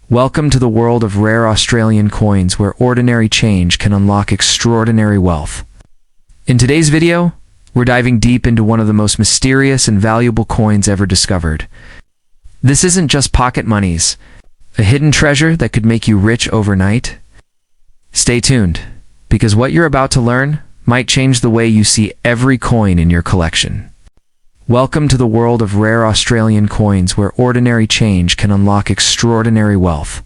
Welcome to the world of rare Australian coins where ordinary change can unlock extraordinary wealth. In today's video, we're diving deep into one of the most mysterious and valuable coins ever discovered. This isn't just pocket monies, a hidden treasure that could make you rich overnight. Stay tuned, because what you're about to learn might change the way you see every coin in your collection. Welcome to the world of rare Australian coins where ordinary change can unlock extraordinary wealth.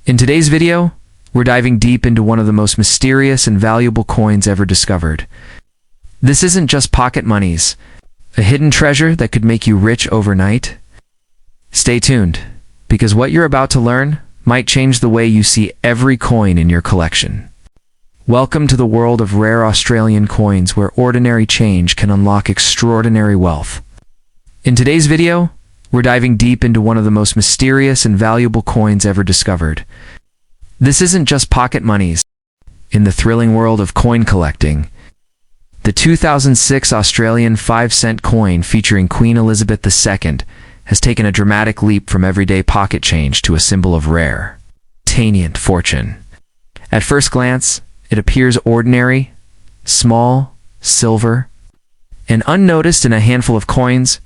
In today's video, we're diving deep into one of the most mysterious and valuable coins ever discovered. This isn't just pocket monies, a hidden treasure that could make you rich overnight. Stay tuned, because what you're about to learn might change the way you see every coin in your collection. Welcome to the world of rare Australian coins where ordinary change can unlock extraordinary wealth. In today's video, we're diving deep into one of the most mysterious and valuable coins ever discovered. This isn't just pocket monies. In the thrilling world of coin collecting, the 2006 Australian 5-cent coin featuring Queen Elizabeth II has taken a dramatic leap from everyday pocket change to a symbol of rare, tanient fortune. At first glance, it appears ordinary, small, silver, and unnoticed in a handful of coins,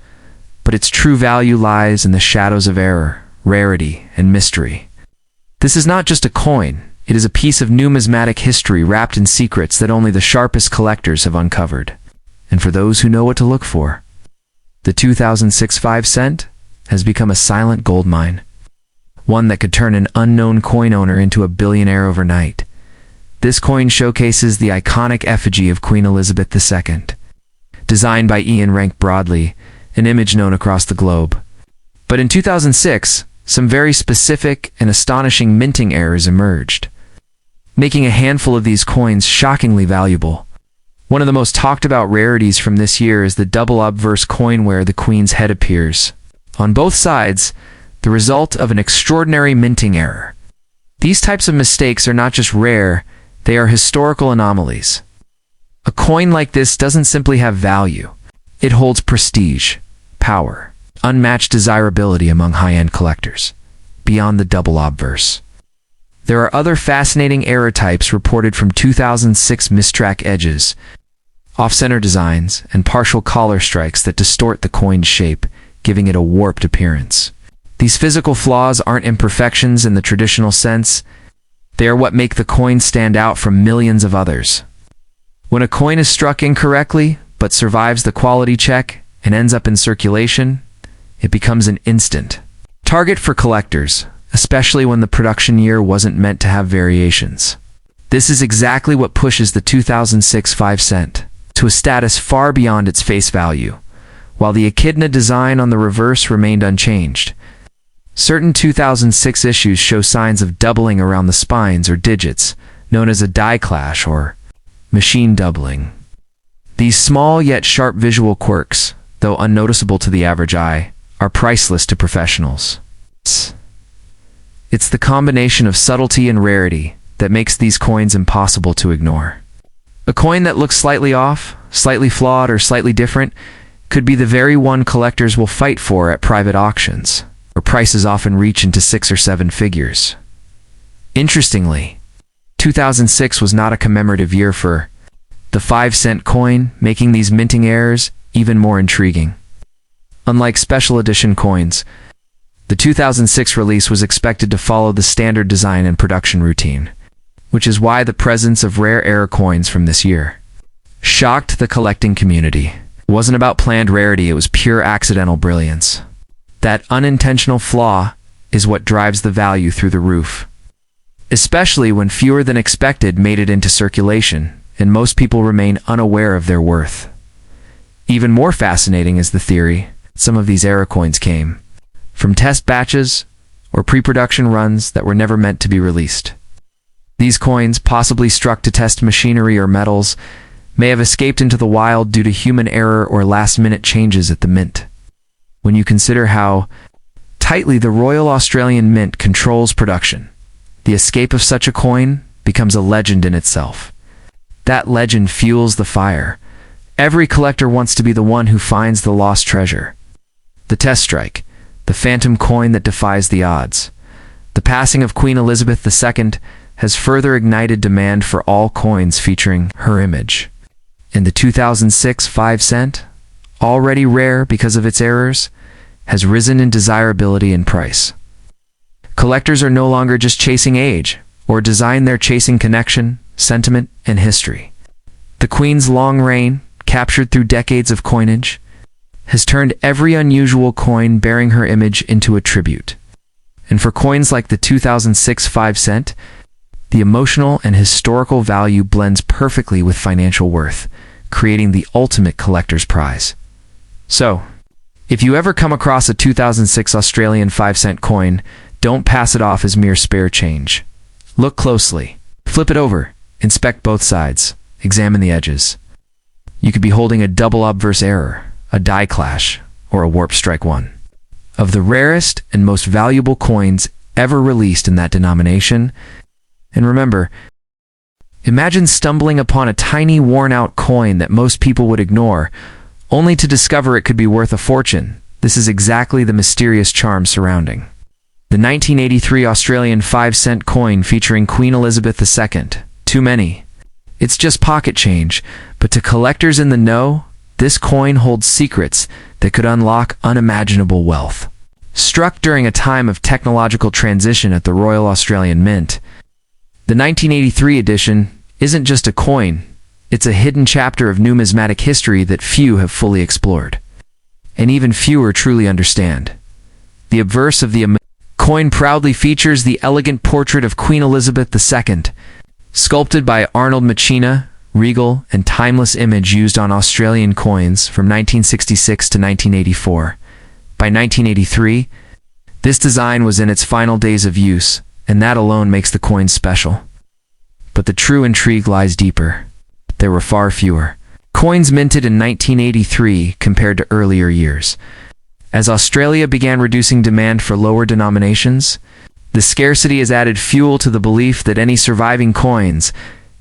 but its true value lies in the shadows of error, rarity, and mystery. This is not just a coin, it is a piece of numismatic history wrapped in secrets that only the sharpest collectors have uncovered. And for those who know what to look for, the 2006 5-cent has become a silent gold mine, one that could turn an unknown coin owner into a billionaire overnight. This coin showcases the iconic effigy of Queen Elizabeth II, designed by Ian Rank Broadley, an image known across the globe. But in 2006, some very specific and astonishing minting errors emerged, making a handful of these coins shockingly valuable. One of the most talked about rarities from this year is the double obverse coin where the Queen's head appears on both sides, the result of an extraordinary minting error. These types of mistakes are not just rare, they are historical anomalies. A coin like this doesn't simply have value. It holds prestige, power, unmatched desirability among high-end collectors, beyond the double obverse. There are other fascinating error types reported from 2006 mistrack edges, off-center designs, and partial collar strikes that distort the coin's shape, giving it a warped appearance. These physical flaws aren't imperfections in the traditional sense. They are what make the coin stand out from millions of others. When a coin is struck incorrectly, but survives the quality check and ends up in circulation, it becomes an instant target for collectors, especially when the production year wasn't meant to have variations. This is exactly what pushes the 2006 5-cent to a status far beyond its face value, while the echidna design on the reverse remained unchanged. Certain 2006 issues show signs of doubling around the spines or digits, known as a die clash or machine doubling. These small yet sharp visual quirks, though unnoticeable to the average eye, are priceless to professionals. It's the combination of subtlety and rarity that makes these coins impossible to ignore. A coin that looks slightly off, slightly flawed, or slightly different could be the very one collectors will fight for at private auctions, where prices often reach into 6 or 7 figures. Interestingly, 2006 was not a commemorative year for the 5-cent coin, making these minting errors even more intriguing. Unlike special edition coins, the 2006 release was expected to follow the standard design and production routine, which is why the presence of rare error coins from this year shocked the collecting community. It wasn't about planned rarity, it was pure accidental brilliance. That unintentional flaw is what drives the value through the roof, especially when fewer than expected made it into circulation and most people remain unaware of their worth. Even more fascinating is the theory some of these error coins came from test batches or pre-production runs that were never meant to be released. These coins, possibly struck to test machinery or metals, may have escaped into the wild due to human error or last-minute changes at the mint. When you consider how tightly the Royal Australian Mint controls production, the escape of such a coin becomes a legend in itself. That legend fuels the fire. Every collector wants to be the one who finds the lost treasure. The test strike, the phantom coin that defies the odds. The passing of Queen Elizabeth II has further ignited demand for all coins featuring her image. And the 2006 5 cent, already rare because of its errors, has risen in desirability and price. Collectors are no longer just chasing age or design, they're chasing connection, sentiment, and history. The Queen's long reign, captured through decades of coinage, has turned every unusual coin bearing her image into a tribute. And for coins like the 2006 5 cent, the emotional and historical value blends perfectly with financial worth, creating the ultimate collector's prize. So, if you ever come across a 2006 Australian 5 cent coin, don't pass it off as mere spare change. Look closely. Flip it over. Inspect both sides. Examine the edges. You could be holding a double obverse error, a die clash, or a warp strike 1. Of the rarest and most valuable coins ever released in that denomination. And remember, imagine stumbling upon a tiny worn-out coin that most people would ignore, only to discover it could be worth a fortune. This is exactly the mysterious charm surrounding the 1983 Australian 5 cent coin featuring Queen Elizabeth II. Too many. It's just pocket change, but to collectors in the know, this coin holds secrets that could unlock unimaginable wealth. Struck during a time of technological transition at the Royal Australian Mint, the 1983 edition isn't just a coin, it's a hidden chapter of numismatic history that few have fully explored. And even fewer truly understand. The obverse of the coin proudly features the elegant portrait of Queen Elizabeth II, sculpted by Arnold Machina, regal and timeless image used on Australian coins from 1966 to 1984. By 1983, this design was in its final days of use, and that alone makes the coin special. But the true intrigue lies deeper. There were far fewer coins minted in 1983 compared to earlier years. As Australia began reducing demand for lower denominations, the scarcity has added fuel to the belief that any surviving coins,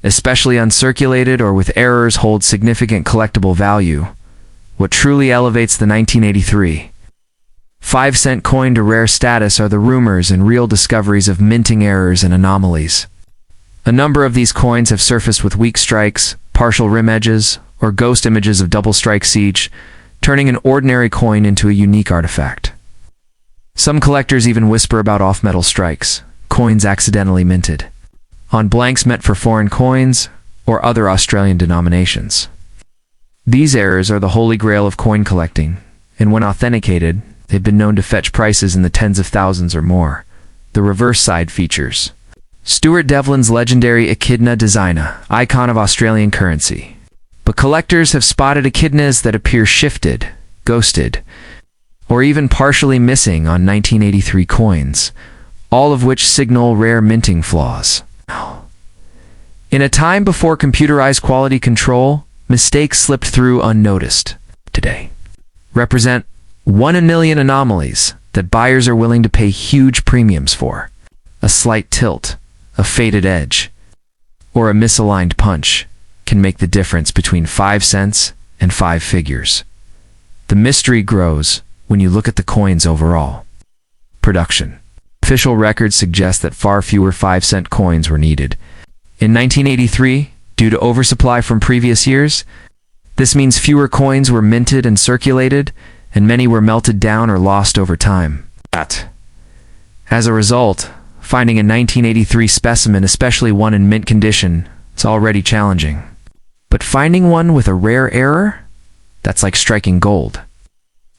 especially uncirculated or with errors, hold significant collectible value. What truly elevates the 1983 5 cent coin to rare status are the rumors and real discoveries of minting errors and anomalies. A number of these coins have surfaced with weak strikes, partial rim edges, or ghost images of double strike siege, turning an ordinary coin into a unique artifact. Some collectors even whisper about off-metal strikes, coins accidentally minted on blanks meant for foreign coins or other Australian denominations. These errors are the holy grail of coin collecting, and when authenticated, they've been known to fetch prices in the tens of thousands or more. The reverse side features Stuart Devlin's legendary echidna designer, icon of Australian currency. But collectors have spotted echidnas that appear shifted, ghosted, or even partially missing on 1983 coins, all of which signal rare minting flaws. In a time before computerized quality control, mistakes slipped through unnoticed. Today, represent 1 in a million anomalies that buyers are willing to pay huge premiums for. A slight tilt, a faded edge, or a misaligned punch can make the difference between 5 cents and 5 figures. The mystery grows when you look at the coin's overall production. Official records suggest that far fewer 5 cent coins were needed. In 1983, due to oversupply from previous years, this means fewer coins were minted and circulated, and many were melted down or lost over time. As a result, finding a 1983 specimen, especially one in mint condition, it's already challenging. But finding one with a rare error? That's like striking gold.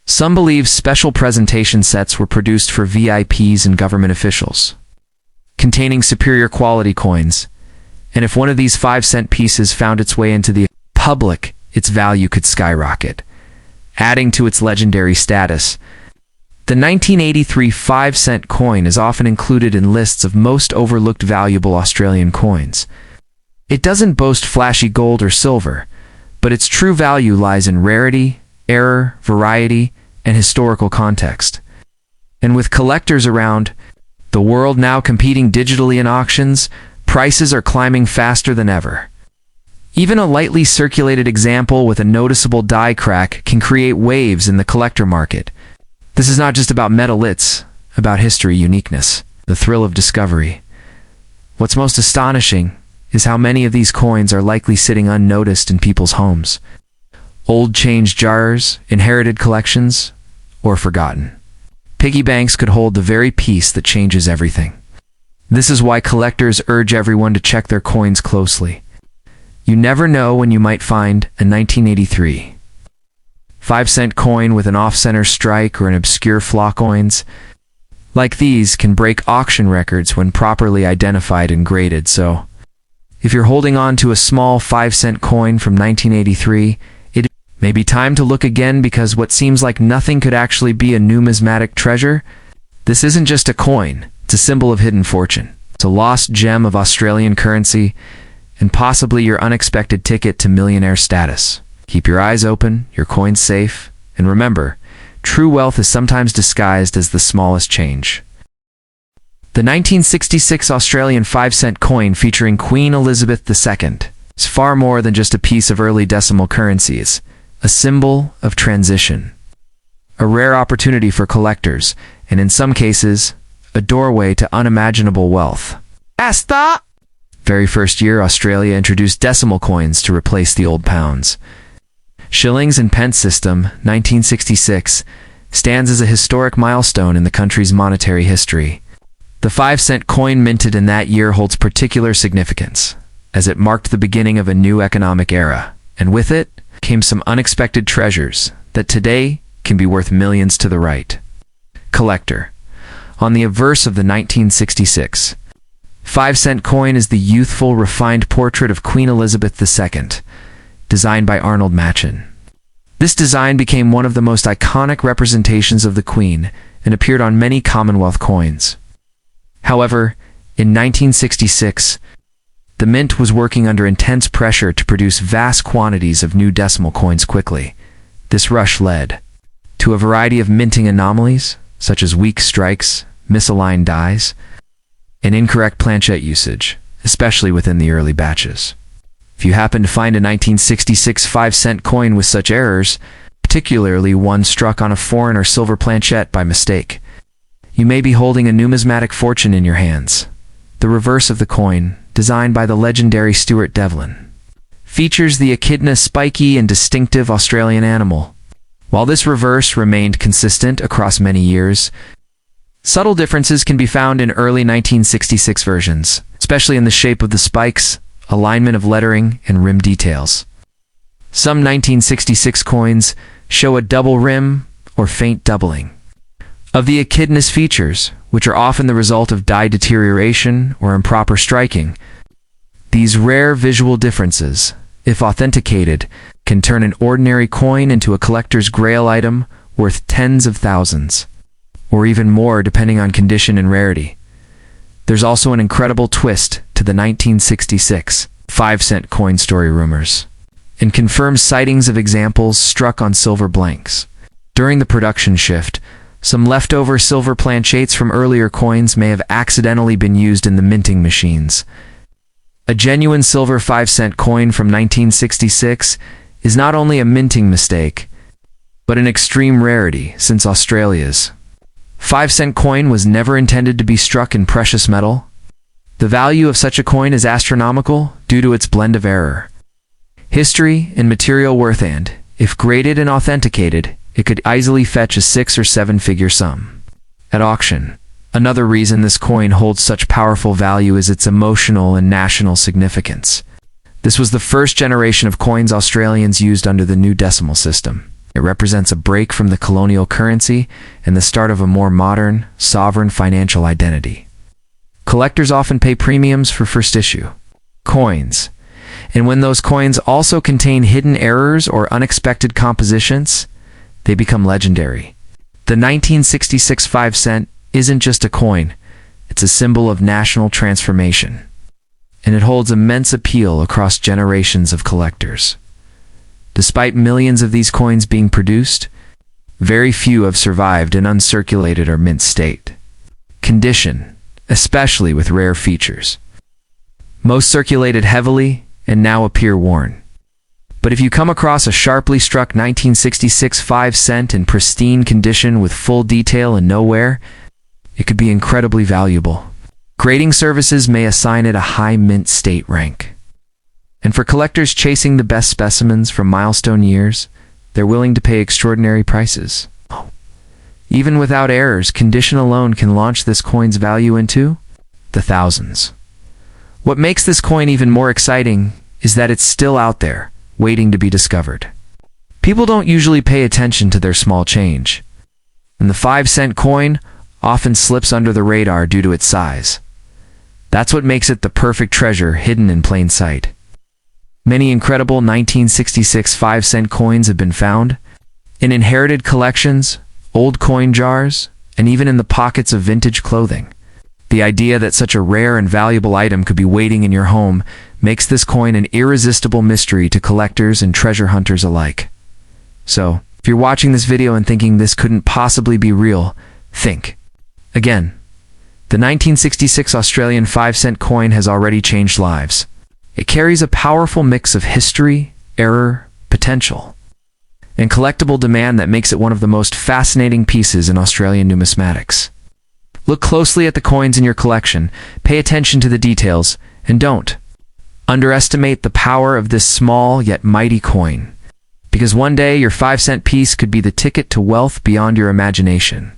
Some believe special presentation sets were produced for VIPs and government officials, containing superior quality coins, and if one of these 5 cent pieces found its way into the public, its value could skyrocket, adding to its legendary status. The 1983 5 cent coin is often included in lists of most overlooked valuable Australian coins. It doesn't boast flashy gold or silver, but its true value lies in rarity, error, variety, and historical context. And with collectors around the world now competing digitally in auctions, prices are climbing faster than ever. Even a lightly circulated example with a noticeable die crack can create waves in the collector market. This is not just about metal, it's about history uniqueness. the thrill of discovery. What's most astonishing is how many of these coins are likely sitting unnoticed in people's homes. Old change jars, inherited collections, or forgotten. Piggy banks could hold the very piece that changes everything. This is why collectors urge everyone to check their coins closely. You never know when you might find a 1983 5-cent coin with an off-center strike or an obscure flaw coins. Like these can break auction records when properly identified and graded, so if you're holding on to a small 5-cent coin from 1983, it may be time to look again, because what seems like nothing could actually be a numismatic treasure. This isn't just a coin, it's a symbol of hidden fortune. It's a lost gem of Australian currency, and possibly your unexpected ticket to millionaire status. Keep your eyes open, your coins safe, and remember, true wealth is sometimes disguised as the smallest change. The 1966 Australian 5-cent coin featuring Queen Elizabeth II is far more than just a piece of early decimal currency. It's a symbol of transition, a rare opportunity for collectors, and in some cases, a doorway to unimaginable wealth. Asta! Very first year, Australia introduced decimal coins to replace the old pounds. Shillings and pence system, 1966, stands as a historic milestone in the country's monetary history. The 5-cent coin minted in that year holds particular significance, as it marked the beginning of a new economic era, and with it came some unexpected treasures that today can be worth millions to the right. Collector. On the obverse of the 1966 5-cent coin is the youthful, refined portrait of Queen Elizabeth II, designed by Arnold Machen. This design became one of the most iconic representations of the Queen and appeared on many Commonwealth coins. However, in 1966, the mint was working under intense pressure to produce vast quantities of new decimal coins quickly. This rush led to a variety of minting anomalies, such as weak strikes, misaligned dies, and incorrect planchette usage, especially within the early batches. If you happen to find a 1966 5-cent coin with such errors, particularly one struck on a foreign or silver planchette by mistake, you may be holding a numismatic fortune in your hands. The reverse of the coin, designed by the legendary Stuart Devlin, features the echidna spiky and distinctive Australian animal. While this reverse remained consistent across many years, subtle differences can be found in early 1966 versions, especially in the shape of the spikes, alignment of lettering, and rim details. Some 1966 coins show a double rim or faint doubling of the echidna's features, which are often the result of die deterioration or improper striking. These rare visual differences, if authenticated, can turn an ordinary coin into a collector's grail item worth tens of thousands, or even more depending on condition and rarity. There's also an incredible twist to the 1966 5-cent coin story rumors, and confirms sightings of examples struck on silver blanks. During the production shift, some leftover silver planchettes from earlier coins may have accidentally been used in the minting machines. A genuine silver 5-cent coin from 1966 is not only a minting mistake, but an extreme rarity, since Australia's 5-cent coin was never intended to be struck in precious metal. The value of such a coin is astronomical due to its blend of error, history, and material worth, and, if graded and authenticated, it could easily fetch a 6- or 7-figure sum at auction. Another reason this coin holds such powerful value is its emotional and national significance. This was the first generation of coins Australians used under the new decimal system. It represents a break from the colonial currency and the start of a more modern, sovereign financial identity. Collectors often pay premiums for first issue coins, and when those coins also contain hidden errors or unexpected compositions, they become legendary. The 1966 5-cent isn't just a coin, it's a symbol of national transformation, and it holds immense appeal across generations of collectors. Despite millions of these coins being produced, very few have survived in uncirculated or mint state condition, especially with rare features. Most circulated heavily and now appear worn. But if you come across a sharply struck 1966 5-cent in pristine condition with full detail and no wear, it could be incredibly valuable. Grading services may assign it a high mint state rank. And for collectors chasing the best specimens from milestone years, they're willing to pay extraordinary prices. Even without errors, condition alone can launch this coin's value into the thousands. What makes this coin even more exciting is that it's still out there, waiting to be discovered. People don't usually pay attention to their small change, and the 5-cent coin often slips under the radar due to its size. That's what makes it the perfect treasure hidden in plain sight. Many incredible 1966 5-cent coins have been found in inherited collections, old coin jars, and even in the pockets of vintage clothing. The idea that such a rare and valuable item could be waiting in your home makes this coin an irresistible mystery to collectors and treasure hunters alike. So, if you're watching this video and thinking this couldn't possibly be real, think again. The 1966 Australian 5-cent coin has already changed lives. It carries a powerful mix of history, error, potential, and collectible demand that makes it one of the most fascinating pieces in Australian numismatics. Look closely at the coins in your collection, pay attention to the details, and don't underestimate the power of this small yet mighty coin, because one day your 5-cent piece could be the ticket to wealth beyond your imagination.